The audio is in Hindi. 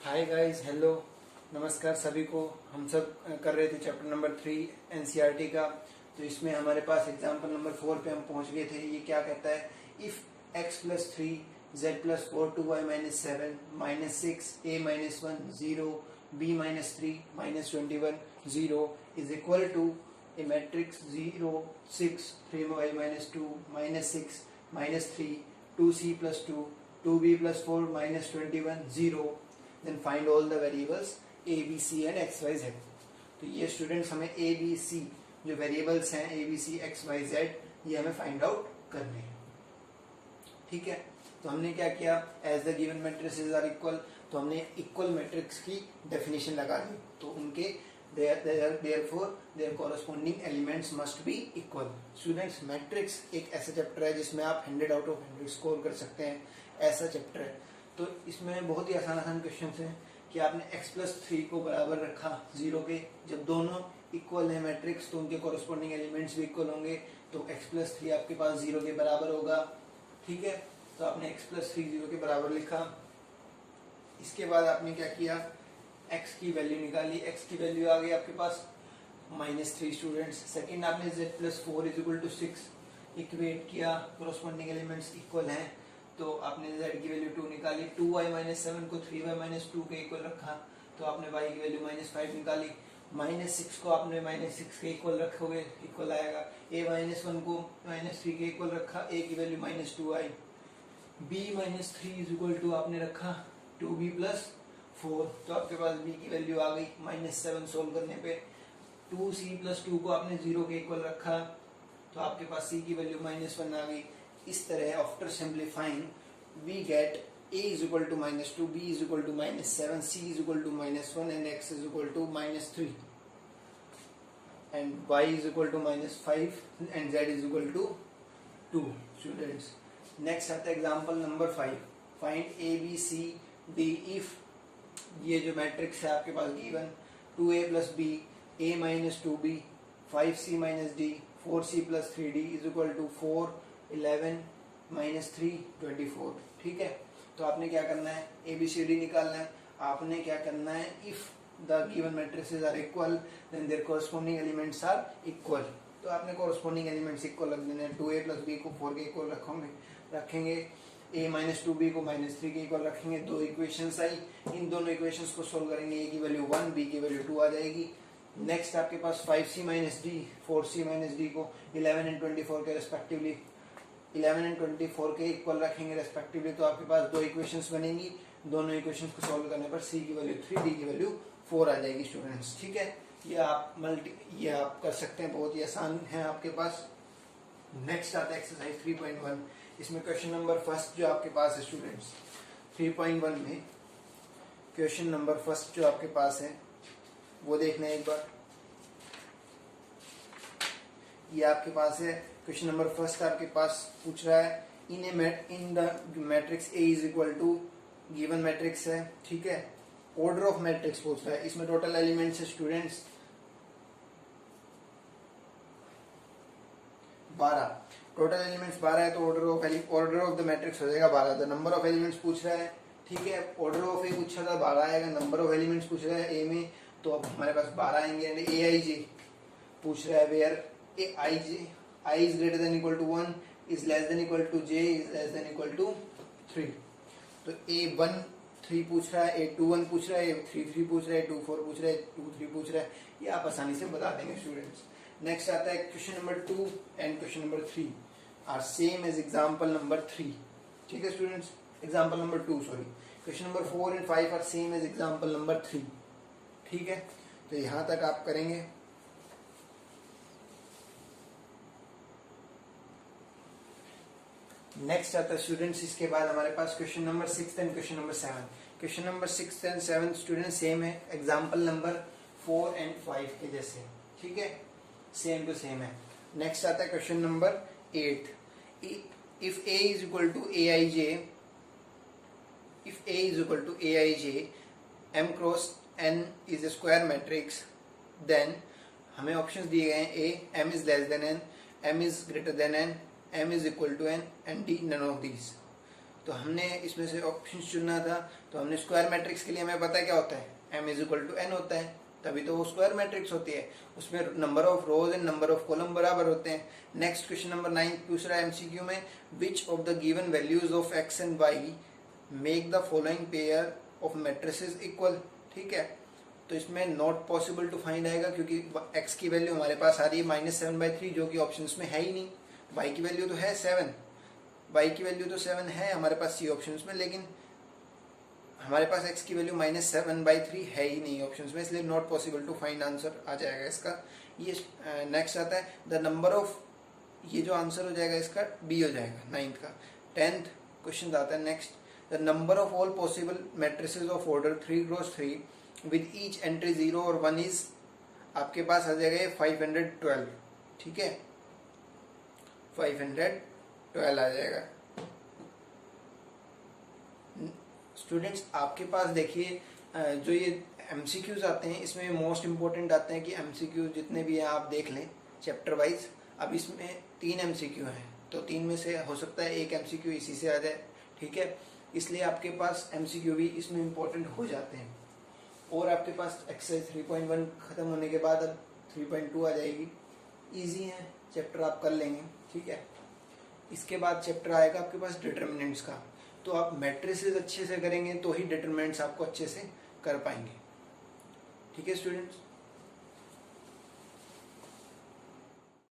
हाय गाइस, हेलो, नमस्कार सभी को। हम सब कर रहे थे चैप्टर नंबर 3 एनसीईआरटी का। तो इसमें हमारे पास एग्जांपल नंबर 4 पे हम पहुंच गए थे। ये क्या कहता है, if x plus 3 z plus 4 2y minus 7 minus 6 a minus 1 0 b minus 3 minus 21 0 is equal to a matrix 0 6 3y minus 2 minus 6 minus 3 2c plus 2 2b plus 4 minus 21 0, then find all the variables a b c and x y z। तो ये स्टूडेंट्स हमें a b c जो वेरिएबल्स हैं a b c x y z ये हमें फाइंड आउट करने हैं। ठीक है, तो हमने क्या किया, as the given matrices are equal, तो हमने इक्वल मैट्रिक्स की डेफिनेशन लगा दी। तो उनके therefore their corresponding elements must be equal। Students matrix एक ऐसा चैप्टर है जिसमें आप 100 आउट ऑफ 100 स्कोर कर सकते हैं, ऐसा चैप्टर है। तो इसमें बहुत ही आसान आसान क्वेश्चन हैं कि आपने x प्लस 3 को बराबर रखा 0 के। जब दोनों इक्वल है मैट्रिक्स तो उनके कॉरस्पॉन्डिंग एलिमेंट्स भी इक्वल होंगे, तो x प्लस 3 आपके पास 0 के बराबर होगा। ठीक है, तो आपने x प्लस 3 0 के बराबर लिखा। इसके बाद आपने क्या किया, x की वैल्यू निकाली। x की वैल्यू आ गई आपके पास -3 स्टूडेंट्स। सेकेंड आपने z plus 4 is equal to 6 equate किया, कॉरस्पॉन्डिंग एलिमेंट्स इक्वल हैं, तो आपने z की वैल्यू 2 निकाली। 2y माइनस 7 को 3y माइनस 2 के इक्वल रखा, तो आपने y की वैल्यू -5 निकाली। -6 को आपने -6 के इक्वल रखोगे, इक्वल आएगा। a माइनस 1 को -3 के इक्वल रखा, a की वैल्यू -2 आई। b minus 3 is equal to आपने रखा 2b प्लस 4, तो आपके पास b की वैल्यू आ गई -7 सोल्व करने पे। 2c प्लस 2 को आपने 0 के इक्वल रखा, तो आपके पास c की वैल्यू -1 आ गई। इस तरह after simplifying we get a is equal to -2, b is equal to -7, c is equal to -1 and x is equal to -3 and y is equal to -5 and z is equal to 2 students. Next आता है example number 5। Find a b c d if ये जो मैट्रिक्स है आपके पास given 2a plus b a minus 2b 5c minus d 4c plus 3d is equal to 4 11 minus 3 24। ठीक है, तो आपने क्या करना है, ABCD निकालना है। आपने क्या करना है, if the given matrices are equal then their corresponding elements are equal. तो आपने कॉरस्पॉन्डिंग एलिमेंट्स इक्वल रख देने हैं। 2a plus b को 4 के इक्वल रखेंगे, a minus 2b को -3 के इक्वल रखेंगे। दो इक्वेशंस आई, इन दोनों इक्वेशंस को सोल्व करेंगे। a की वैल्यू 1, b की वैल्यू 2 आ जाएगी। नेक्स्ट आपके पास 5c minus d 4c minus d को 11 एंड 24 के रेस्पेक्टिवली 11 एंड 24 के इक्वल रखेंगे रेस्पेक्टिवली, तो आपके पास दो इक्वेशंस बनेंगी। दोनों इक्वेशंस को सॉल्व करने पर c की वैल्यू 3, d की वैल्यू 4 आ जाएगी स्टूडेंट्स। ठीक है, ये आप कर सकते हैं, बहुत ही आसान है आपके पास। नेक्स्ट आता है एक्सरसाइज 3.1। इसमें क्वेश्चन नंबर फर्स्ट जो आपके पास है स्टूडेंट्स 3.1 में क्वेश्चन नंबर फर्स्ट जो आपके पास है वो देखना है एक बार। ये आपके पास है क्वेश्चन नंबर फर्स्ट, आपके पास पूछ रहा है in the matrix A is equal to given matrix है। ठीक है, ऑर्डर ऑफ मैट्रिक्स पूछ रहा है। इसमें टोटल एलिमेंट्स है स्टूडेंट्स 12। टोटल एलिमेंट्स 12 है, तो ऑर्डर ऑफ द मैट्रिक्स हो जाएगा 12। द नंबर ऑफ एलिमेंट्स पूछ रहा है। ठीक है, ऑर्डर ऑफ ए पूछा था 12 आएगा, नंबर ऑफ एलिमेंट्स पूछ रहा है ए में, तो अब हमारे पास 12 आएंगे। एंड aij पूछ रहा है where i is greater than equal to 1 is less than equal to j is less than equal to 3। तो a1 3 पूछ रहा है, a21 पूछ रहा है, a33 पूछ रहा है, a24 पूछ रहा है, a23 पूछ रहा है। ये आप आसानी से बता देंगे स्टूडेंट्स। नेक्स्ट आता है question number 2 and question number 3 are same as example number 3। ठीक है students, example number 2 sorry, question number 4 and 5 are same as example number 3। ठीक है, तो यहां तक आप करेंगे। नेक्स्ट आता है स्टूडेंट्स, इसके बाद हमारे पास question number 6 and question number 7। Question number 6 and 7 student same है, एग्जांपल नंबर 4 एंड 5 के जैसे। ठीक है, सेम टू सेम है। नेक्स्ट आता है question number 8। If a is equal to aij m cross n is a square matrix, then हमें ऑप्शंस दिए गए हैं a m is less than n, m is greater than n, m is equal to n and d none of these. तो हमने इसमें से ऑप्शन चुनना था, तो हमने स्क्वायर मैट्रिक्स के लिए हमें पता है क्या होता है, m is equal to n होता है, तभी तो वो स्क्वायर मैट्रिक्स होती है, उसमें number of rose and number of column बराबर होते हैं। नेक्स्ट क्वेश्चन नंबर 9 पूछ रहा है एमसीक्यू में, which of the given values of x and y make the following pair of matrices equal. ठीक है, तो इसमें नॉट पॉसिबल टू फाइंड आएगा क्योंकि x की वैल्यू हमारे पास आ रही है -7/3 जो कि ऑप्शन में है ही नहीं, y की वैल्यू तो है 7, y की वैल्यू तो 7 है हमारे पास सी ऑप्शन में, लेकिन हमारे पास x की वैल्यू -7/3 है ही नहीं ऑप्शन में, इसलिए not possible to find answer आ जाएगा इसका। ये नेक्स्ट आता है द नंबर ऑफ, ये जो आंसर हो जाएगा इसका बी हो जाएगा 9th का। 10th क्वेश्चन आता है next, the number of all possible matrices of order 3x3 with each entry 0 और 1 इज, आपके पास आ जाएगा ये 512। ठीक है, 512 आ जाएगा। स्टूडेंट्स आपके पास देखिए जो ये एमसीक्यूज आते हैं इसमें मोस्ट इंपॉर्टेंट आते हैं कि एमसीक्यू जितने भी हैं आप देख लें चैप्टर वाइज। अब इसमें 3 एमसीक्यू हैं, तो 3 में से हो सकता है एक एमसीक्यू इसी से आ जाए। ठीक है, इसलिए आपके पास एमसीक्यू भी इसमें इंपॉर्टेंट हो जाते हैं। और आपके पास एक्सरसाइज 3.1 खत्म होने के बाद अब 3.2 आ जाएगी, इजी है चैप्टर, आप कर लेंगे। ठीक है, इसके बाद चैप्टर आएगा आपके पास डिटर्मिनेंट्स का, तो आप मैट्रिसेस अच्छे से करेंगे तो ही डिटरमिनेंट्स आपको अच्छे से कर पाएंगे। ठीक है स्टूडेंट्स।